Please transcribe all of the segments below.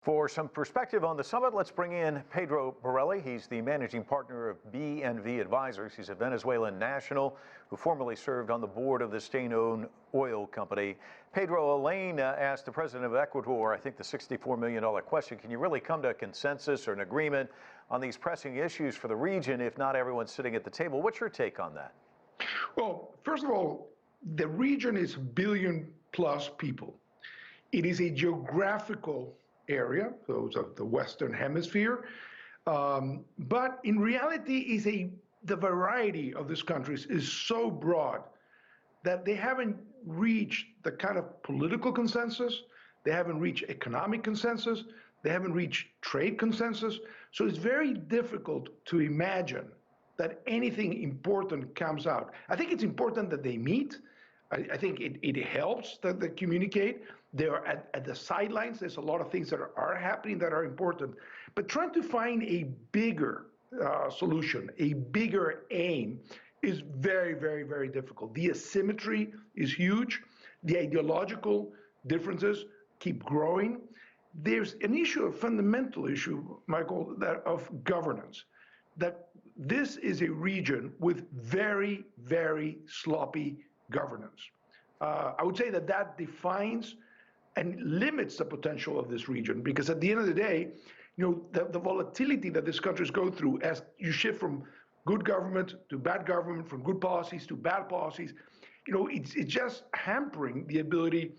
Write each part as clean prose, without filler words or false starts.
For some perspective on the summit, let's bring in Pedro Burelli. He's the managing partner of B+V Advisors. He's a Venezuelan national who formerly served on the board of the state-owned oil company. Pedro, Elaine asked the president of Ecuador, I think the $64 million question, can you really come to a consensus or an agreement on these pressing issues for the region if not everyone's sitting at the table? What's your take on that? Well, first of all, the region is 1 billion plus people. It is a geographical area, those of the Western Hemisphere, but in reality the variety of these countries is so broad that they haven't reached the kind of political consensus, they haven't reached economic consensus, they haven't reached trade consensus, so it's very difficult to imagine that anything important comes out. I think it's important that they meet. I think it helps that they communicate. They're at the sidelines. There's a lot of things that are happening that are important. But trying to find a bigger solution, a bigger aim, is very, very, very difficult. The asymmetry is huge. The ideological differences keep growing. There's an issue, a fundamental issue, Michael, that of governance. That this is a region with very, very sloppy governance. I would say that defines and limits the potential of this region, because at the end of the day, the volatility that these countries go through as you shift from good government to bad government, from good policies to bad policies, it's just hampering the ability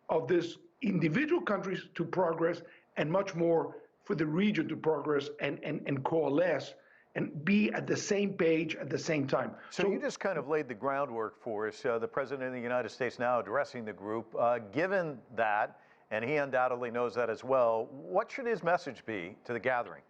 of these individual countries to progress, and much more for the region to progress and coalesce and be at the same page at the same time. So you just kind of laid the groundwork for us. The President of the United States now addressing the group. Given that, and he undoubtedly knows that as well, what should his message be to the gathering?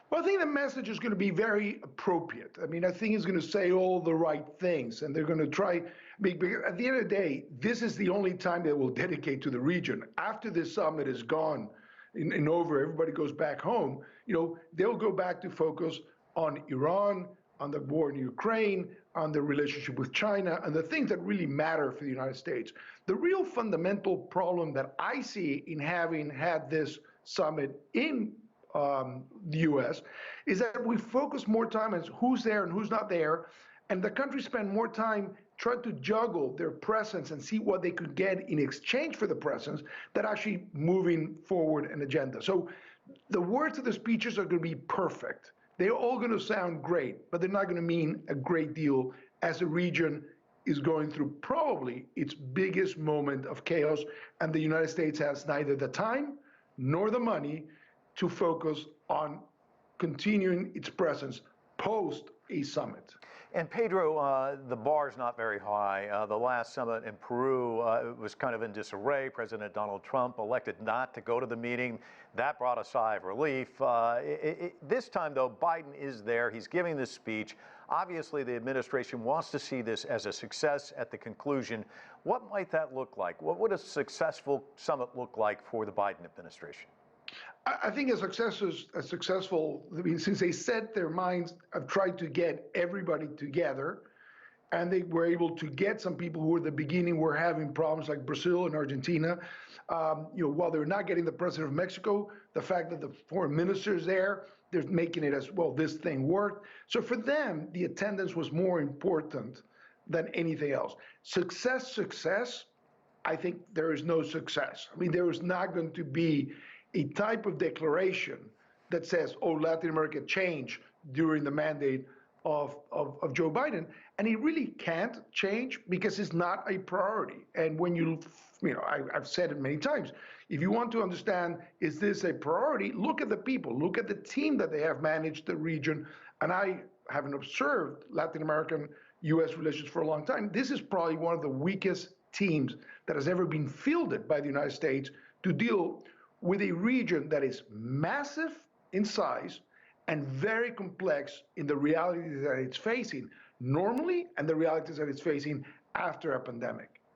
Well, I think the message is going to be very appropriate. I mean, I think he's going to say all the right things, and they're going to try. Because at the end of the day, this is the only time they will dedicate to the region. After this summit is gone and over, everybody goes back home, they'll go back to focus on Iran, on the war in Ukraine, on the relationship with China, and the things that really matter for the United States. The real fundamental problem that I see in having had this summit in the U.S. is that we focus more time on who's there and who's not there, and the countries spend more time trying to juggle their presence and see what they could get in exchange for the presence than actually moving forward an agenda. So the words of the speeches are going to be perfect. They're all going to sound great, but they're not going to mean a great deal as the region is going through probably its biggest moment of chaos, and the United States has neither the time nor the money to focus on continuing its presence post a summit. And Pedro, the bar's not very high. The last summit in Peru was kind of in disarray. President Donald Trump elected not to go to the meeting. That brought a sigh of relief. This time, though, Biden is there. He's giving this speech. Obviously, the administration wants to see this as a success at the conclusion. What might that look like? What would a successful summit look like for the Biden administration? I think a successful, I mean, since they set their minds, have tried to get everybody together, and they were able to get some people who at the beginning were having problems, like Brazil and Argentina. While they're not getting the president of Mexico, the fact that the foreign minister's there, they're making it as, well, this thing worked. So for them, the attendance was more important than anything else. Success, I think there is no success. I mean, there is not going to be a type of declaration that says, oh, Latin America changed during the mandate of Joe Biden. And it really can't change because it's not a priority. And when I've said it many times, if you want to understand, is this a priority, look at the people, look at the team that they have managed the region. And I haven't observed Latin American-U.S. relations for a long time. This is probably one of the weakest teams that has ever been fielded by the United States to deal with a region that is massive in size and very complex in the realities that it's facing normally and the realities that it's facing after a pandemic.